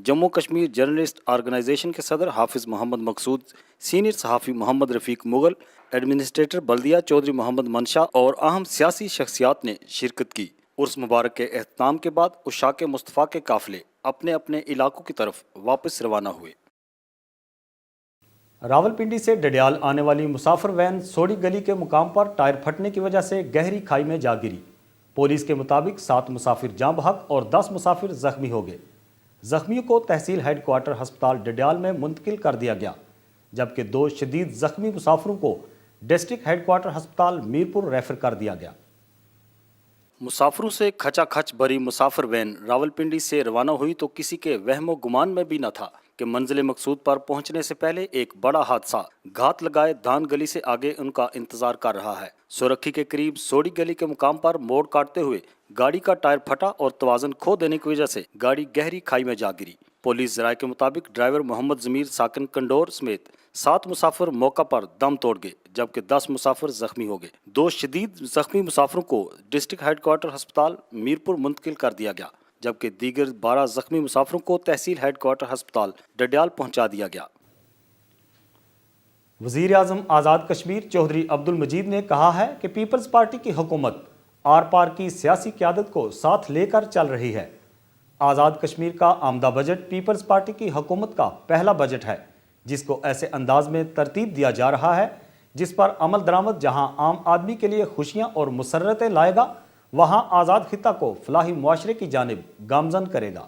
Jammu Kashmir journalist organization کے صدر حافظ محمد مقصود، سینئر صحافی محمد رفیق مغل، ایڈمنسٹریٹر بلدیہ چودھری محمد منشا اور اہم سیاسی شخصیات نے شرکت کی۔ عرس مبارک کے اختتام کے بعد عشاق مصطفیٰ کے قافلے اپنے اپنے علاقوں کی طرف واپس روانہ ہوئے۔ راولپنڈی سے ڈڈیال آنے والی مسافر وین سوڑی گلی کے مقام پر ٹائر پھٹنے کی وجہ سے گہری کھائی میں جا گری۔ پولیس کے مطابق 7 مسافر جاں بحق اور 10 مسافر زخمی ہو گئے۔ زخمیوں کو تحصیل ہیڈ کوارٹر ہسپتال ڈڈیال میں منتقل کر دیا گیا، جبکہ 2 شدید زخمی مسافروں کو ڈسٹرکٹ ہیڈ کوارٹر ہسپتال میرپور ریفر کر دیا گیا۔ مسافروں سے کھچا کھچ بھری مسافر وین راولپنڈی سے روانہ ہوئی تو کسی کے وہم و گمان میں بھی نہ تھا کہ منزل مقصود پر پہنچنے سے پہلے ایک بڑا حادثہ گھات لگائے دھان گلی سے آگے ان کا انتظار کر رہا ہے۔ سورکھی کے قریب سوڑی گلی کے مقام پر موڑ کاٹتے ہوئے گاڑی کا ٹائر پھٹا اور توازن کھو دینے کی وجہ سے گاڑی گہری کھائی میں جا گری۔ پولیس ذرائع کے مطابق ڈرائیور محمد ضمیر ساکن کنڈور سمیت 7 مسافر موقع پر دم توڑ گئے، جبکہ 10 مسافر زخمی ہو گئے۔ 2 شدید زخمی مسافروں کو ڈسٹرکٹ ہیڈ کوارٹر ہسپتال میرپور منتقل کر دیا گیا، جبکہ دیگر 12 زخمی مسافروں کو تحصیل ہیڈ کوارٹر ہسپتال ڈڈیال پہنچا دیا گیا۔ وزیر اعظم آزاد کشمیر چودھری عبد المجید نے کہا ہے کہ پیپلز پارٹی کی حکومت آر پار کی سیاسی قیادت کو ساتھ لے کر چل رہی ہے۔ آزاد کشمیر کا آمدہ بجٹ پیپلز پارٹی کی حکومت کا پہلا بجٹ ہے، جس کو ایسے انداز میں ترتیب دیا جا رہا ہے جس پر عمل درآمد جہاں عام آدمی کے لیے خوشیاں اور مسرتیں لائے گا، وہاں آزاد خطہ کو فلاحی معاشرے کی جانب گامزن کرے گا۔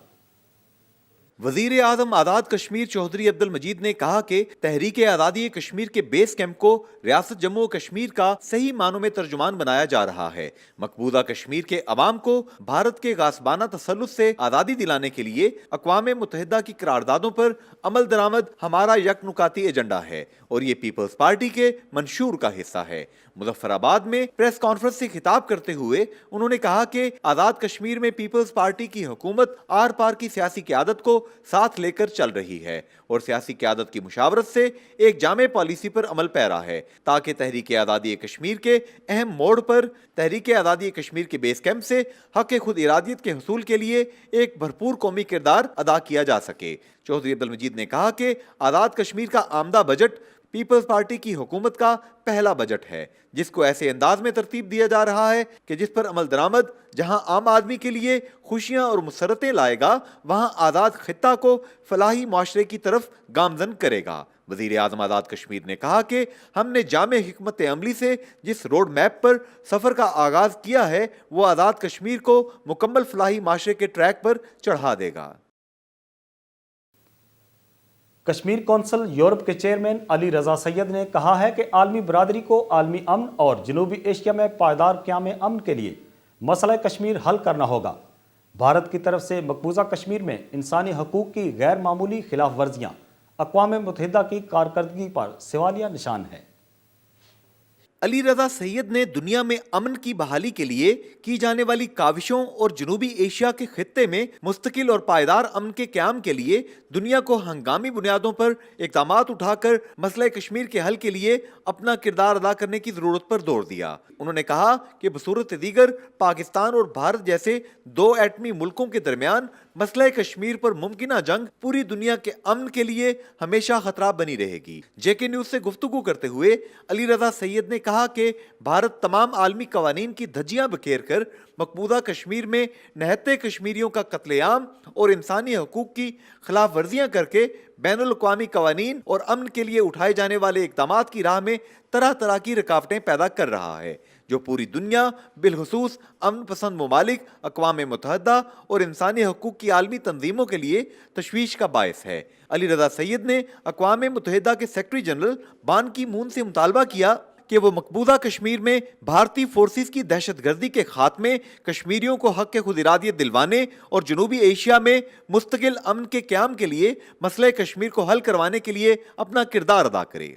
وزیر اعظم آزاد کشمیر چودھری عبد المجید نے کہا کہ تحریک آزادی کشمیر کے بیس کیمپ کو ریاست جموں و کشمیر کا صحیح معنوں میں ترجمان بنایا جا رہا ہے۔ مقبوضہ کشمیر کے عوام کو بھارت کے غاصبانہ تسلط سے آزادی دلانے کے لیے اقوام متحدہ کی قراردادوں پر عمل درآمد ہمارا یک نکاتی ایجنڈا ہے اور یہ پیپلز پارٹی کے منشور کا حصہ ہے۔ مظفر آباد میں پریس کانفرنس سے خطاب کرتے ہوئے انہوں نے کہا کہ آزاد کشمیر میں پیپلز پارٹی کی حکومت آر پار کی سیاسی قیادت کو ساتھ لے کر چل رہی ہے اور سیاسی قیادت کی مشاورت سے ایک جامع پالیسی پر عمل پیرا ہے تاکہ تحریک آزادی کشمیر کے اہم موڑ پر تحریک آزادی کشمیر کے بیس کیمپ سے حق خود ارادیت کے حصول کے لیے ایک بھرپور قومی کردار ادا کیا جا سکے۔ چودھری عبد المجید نے کہا کہ آزاد کشمیر کا آمدہ بجٹ پیپلز پارٹی کی حکومت کا پہلا بجٹ ہے، جس کو ایسے انداز میں ترتیب دیا جا رہا ہے کہ جس پر عمل درآمد جہاں عام آدمی کے لیے خوشیاں اور مسرتیں لائے گا، وہاں آزاد خطہ کو فلاحی معاشرے کی طرف گامزن کرے گا۔ وزیر اعظم آزاد کشمیر نے کہا کہ ہم نے جامع حکمت عملی سے جس روڈ میپ پر سفر کا آغاز کیا ہے وہ آزاد کشمیر کو مکمل فلاحی معاشرے کے ٹریک پر چڑھا دے گا۔ کشمیر کونسل یورپ کے چیئرمین علی رضا سید نے کہا ہے کہ عالمی برادری کو عالمی امن اور جنوبی ایشیا میں پائیدار قیام امن کے لیے مسئلہ کشمیر حل کرنا ہوگا۔ بھارت کی طرف سے مقبوضہ کشمیر میں انسانی حقوق کی غیر معمولی خلاف ورزیاں اقوام متحدہ کی کارکردگی پر سوالیہ نشان ہے۔ علی رضا سید نے دنیا میں امن کی بحالی کے لیے کی جانے والی کاوشوں اور جنوبی ایشیا کے خطے میں مستقل اور پائیدار امن کے قیام کے لیے دنیا کو ہنگامی بنیادوں پر اقدامات اٹھا کر مسئلہ کشمیر کے حل کے لیے اپنا کردار ادا کرنے کی ضرورت پر زور دیا۔ انہوں نے کہا کہ بصورت دیگر پاکستان اور بھارت جیسے 2 ایٹمی ملکوں کے درمیان مسئلہ کشمیر پر ممکنہ جنگ پوری دنیا کے امن کے لیے ہمیشہ خطرہ بنی رہے گی۔ جے کے نیوز سے گفتگو کرتے ہوئے علی رضا سید نے کہا کہ بھارت تمام عالمی قوانین کی دھجیاں بکھیر کر مقبوضہ کشمیر میں نہتے کشمیریوں کا قتل عام اور انسانی حقوق کی خلاف ورزیاں کر کے بین الاقوامی قوانین اور امن کے لیے اٹھائے جانے والے اقدامات کی راہ میں طرح طرح کی رکاوٹیں پیدا کر رہا ہے، جو پوری دنیا بالخصوص امن پسند ممالک، اقوام متحدہ اور انسانی حقوق کی عالمی تنظیموں کے لیے تشویش کا باعث ہے۔ علی رضا سید نے اقوام متحدہ کے سیکرٹری جنرل بان کی مون سے مطالبہ کیا کہ وہ مقبوضہ کشمیر میں بھارتی فورسز کی دہشت گردی کے خاتمے، کشمیریوں کو حق خود ارادیت دلوانے اور جنوبی ایشیا میں مستقل امن کے قیام کے لیے مسئلہ کشمیر کو حل کروانے کے لیے اپنا کردار ادا کرے۔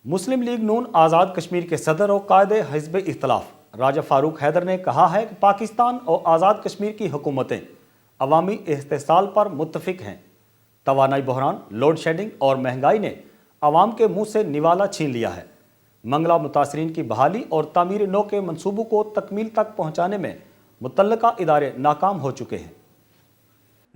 مسلم لیگ نون آزاد کشمیر کے صدر اور قائد حزب اختلاف راجہ فاروق حیدر نے کہا ہے کہ پاکستان اور آزاد کشمیر کی حکومتیں عوامی استحصال پر متفق ہیں۔ توانائی بحران، لوڈ شیڈنگ اور مہنگائی نے عوام کے منہ سے نوالا چھین لیا ہے۔ منگلہ متاثرین کی بحالی اور تعمیر نو کے منصوبوں کو تکمیل تک پہنچانے میں متعلقہ ادارے ناکام ہو چکے ہیں۔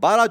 12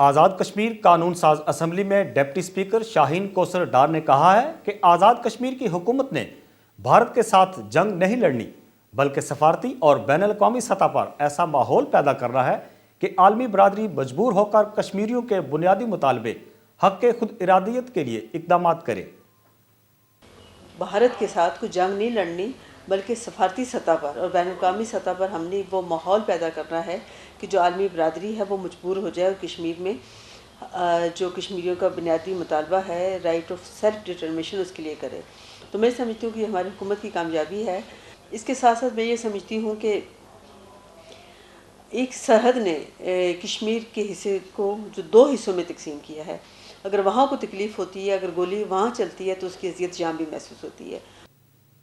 آزاد کشمیر قانون ساز اسمبلی میں ڈپٹی اسپیکر شاہین کوثر ڈار نے کہا ہے کہ آزاد کشمیر کی حکومت نے بھارت کے ساتھ جنگ نہیں لڑنی بلکہ سفارتی اور بین الاقوامی سطح پر ایسا ماحول پیدا کرنا ہے کہ عالمی برادری مجبور ہو کر کشمیریوں کے بنیادی مطالبے حق کے خود ارادیت کے لیے اقدامات کرے۔ بھارت کے ساتھ کوئی جنگ نہیں لڑنی بلکہ سفارتی سطح پر اور بین الاقوامی سطح پر ہم نے وہ ماحول پیدا کرنا ہے کہ جو عالمی برادری ہے وہ مجبور ہو جائے اور کشمیر میں جو کشمیریوں کا بنیادی مطالبہ ہے رائٹ آف سیلف ڈٹرمنیشن اس کے لیے کرے۔ تو میں سمجھتی ہوں کہ یہ ہماری حکومت کی کامیابی ہے۔ اس کے ساتھ ساتھ میں یہ سمجھتی ہوں کہ ایک سرحد نے کشمیر کے حصے کو جو 2 حصوں میں تقسیم کیا ہے، اگر وہاں کو تکلیف ہوتی ہے، اگر گولی وہاں چلتی ہے تو اس کی اذیت جاں بھی محسوس ہوتی ہے۔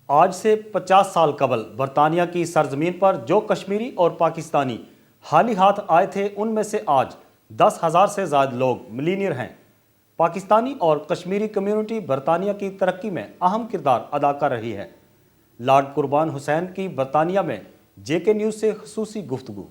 آج سے 50 سال قبل برطانیہ کی سرزمین پر جو کشمیری اور پاکستانی خالی ہاتھ آئے تھے ان میں سے آج 10,000 سے زائد لوگ ملینئر ہیں۔ پاکستانی اور کشمیری کمیونٹی برطانیہ کی ترقی میں اہم کردار ادا کر رہی ہے۔ لارڈ قربان حسین کی برطانیہ میں جے کے نیوز سے خصوصی گفتگو۔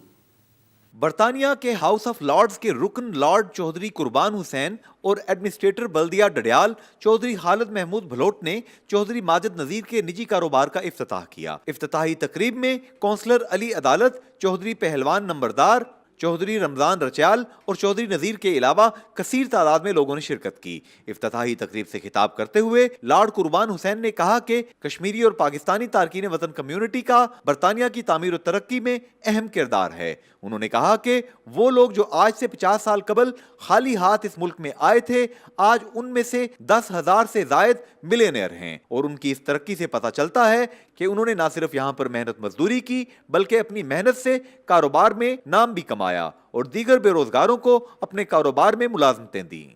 برطانیہ کے ہاؤس آف لارڈز کے رکن لارڈ چودھری قربان حسین اور ایڈمنسٹریٹر بلدیہ ڈڈیال چودھری خالد محمود بھلوٹ نے چودھری ماجد نذیر کے نجی کاروبار کا افتتاح کیا۔ افتتاحی تقریب میں کونسلر علی عدالت، چودھری پہلوان نمبردار، چودھری رمضان رچیال اور چودھری نذیر کے علاوہ کثیر تعداد میں لوگوں نے شرکت کی۔ افتتاحی تقریب سے خطاب کرتے ہوئے لارڈ قربان حسین نے کہا کہ کشمیری اور پاکستانی تارکین وطن کمیونٹی کا برطانیہ کی تعمیر و ترقی میں اہم کردار ہے۔ انہوں نے کہا کہ وہ لوگ جو آج سے 50 سال قبل خالی ہاتھ اس ملک میں آئے تھے، آج ان میں سے 10,000 سے زائد ملینئر ہیں، اور ان کی اس ترقی سے پتہ چلتا ہے کہ انہوں نے نہ صرف یہاں پر محنت مزدوری کی بلکہ اپنی محنت سے کاروبار میں نام بھی کمایا اور دیگر بے روزگاروں کو اپنے کاروبار میں ملازمتیں دیں۔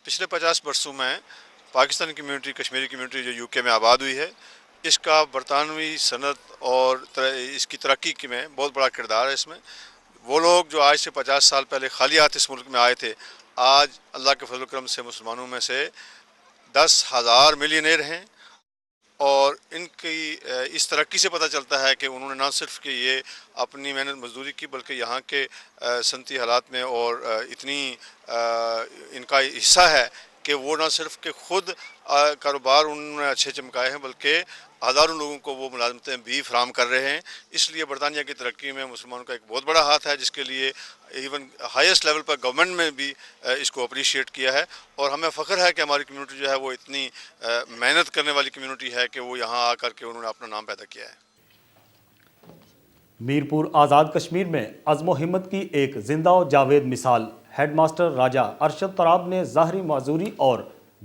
پچھلے 50 برسوں میں پاکستانی کمیونٹی، کشمیری کمیونٹی جو یو کے میں آباد ہوئی ہے، اس کا برطانوی صنعت اور اس کی ترقی میں بہت بڑا کردار ہے۔ اس میں وہ لوگ جو آج سے 50 سال پہلے خالی ہاتھ اس ملک میں آئے تھے، آج اللہ کے فضل و کرم سے مسلمانوں میں سے 10,000 ملینئر ہیں، اور ان کی اس ترقی سے پتہ چلتا ہے کہ انہوں نے نہ صرف کہ یہ اپنی محنت مزدوری کی بلکہ یہاں کے صنعتی حالات میں اور اتنی ان کا حصہ ہے کہ وہ نہ صرف کہ خود کاروبار انہوں نے اچھے چمکائے ہیں بلکہ ہزاروں لوگوں کو وہ ملازمتیں بھی فراہم کر رہے ہیں۔ اس لیے برطانیہ کی ترقی میں مسلمانوں کا ایک بہت بڑا ہاتھ ہے، جس کے لیے ایون ہائیسٹ لیول پر گورنمنٹ میں بھی اس کو اپریشیٹ کیا ہے، اور ہمیں فخر ہے کہ ہماری کمیونٹی جو ہے وہ اتنی محنت کرنے والی کمیونٹی ہے کہ وہ یہاں آ کر کے انہوں نے اپنا نام پیدا کیا ہے۔ میرپور آزاد کشمیر میں عزم و ہمت کی ایک زندہ و جاوید مثال ہیڈ ماسٹر راجہ ارشد تراب نے ظاہری معذوری اور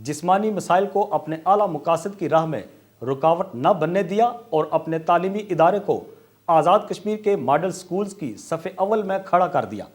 جسمانی مسائل کو اپنے اعلیٰ مقاصد کی راہ میں رکاوٹ نہ بننے دیا اور اپنے تعلیمی ادارے کو آزاد کشمیر کے ماڈل سکولز کی صف اول میں کھڑا کر دیا۔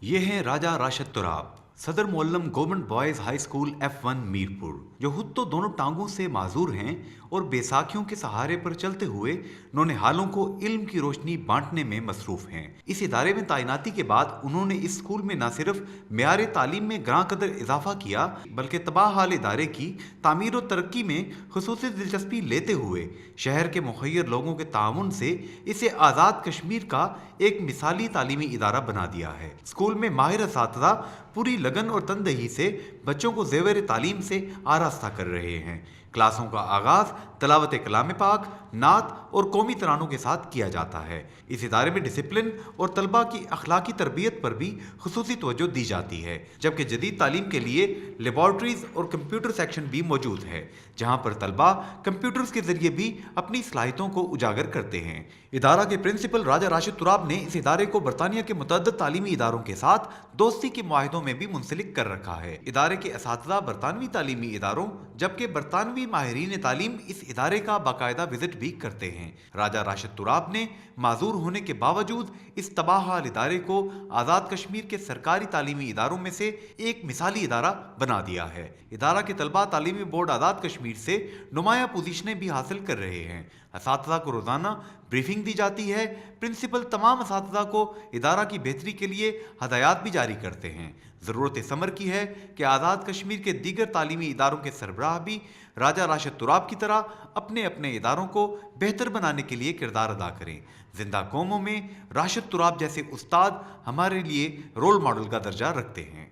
یہ ہیں راجہ راشد تراب، صدر معلم government boys high school F1 Mirpur, جو خود تو دونوں ٹانگوں سے معذور ہیں اور بیساکھیوں کے سہارے پر چلتے ہوئے نونہالوں کو علم کی روشنی بانٹنے میں مصروف ہیں۔ اس ادارے میں تعیناتی کے بعد انہوں نے اس اسکول میں نہ صرف معیار تعلیم میں گراں قدر اضافہ کیا بلکہ تباہ حال ادارے کی تعمیر و ترقی میں خصوصی دلچسپی لیتے ہوئے شہر کے مخیر لوگوں کے تعاون سے اسے آزاد کشمیر کا ایک مثالی تعلیمی ادارہ بنا دیا ہے۔ اسکول میں ماہر اساتذہ پوری لگن اور تندہی سے بچوں کو زیور تعلیم سے آراستہ کر رہے ہیں۔ کلاسوں کا آغاز تلاوت کلام پاک، نعت اور قومی ترانوں کے ساتھ کیا جاتا ہے۔ اس ادارے میں ڈسپلن اور طلباء کی اخلاقی تربیت پر بھی خصوصی توجہ دی جاتی ہے، جبکہ جدید تعلیم کے لیے لیبارٹریز اور کمپیوٹر سیکشن بھی موجود ہے، جہاں پر طلباء کمپیوٹرز کے ذریعے بھی اپنی صلاحیتوں کو اجاگر کرتے ہیں۔ ادارہ کے پرنسپل راجہ راشد تراب نے اس ادارے کو برطانیہ کے متعدد تعلیمی اداروں کے ساتھ دوستی کے معاہدوں میں بھی منسلک کر رکھا ہے۔ ادارے کے اساتذہ برطانوی تعلیمی اداروں جبکہ برطانوی ماہرین تعلیم اس ادارے کا باقاعدہ وزٹ بھی کرتے ہیں۔ راجہ راشد تراب نے معذور ہونے کے باوجود اس تباہ حال ادارے کو آزاد کشمیر کے سرکاری تعلیمی اداروں میں سے ایک مثالی ادارہ بنا دیا ہے۔ ادارہ کے طلباء تعلیمی بورڈ آزاد کشمیر سے نمایاں پوزیشنیں بھی حاصل کر رہے ہیں۔ اساتذہ کو روزانہ بریفنگ دی جاتی ہے۔ پرنسپل تمام اساتذہ کو ادارہ کی بہتری کے لیے ہدایات بھی جاری کرتے ہیں۔ ضرورت ثمر کی ہے کہ آزاد کشمیر کے دیگر تعلیمی اداروں کے سربراہ بھی راجہ راشد تراب کی طرح اپنے اپنے اداروں کو بہتر بنانے کے لیے کردار ادا کریں۔ زندہ قوموں میں راشد تراب جیسے استاد ہمارے لیے رول ماڈل کا درجہ رکھتے ہیں۔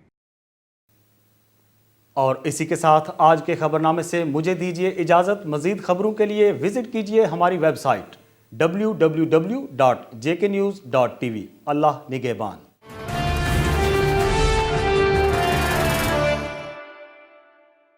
اور اسی کے ساتھ آج کے خبرنامے سے مجھے دیجیے اجازت۔ مزید خبروں کے لیے وزٹ کیجیے ہماری ویب سائٹ www.jknews.tv۔ اللہ نگہبان۔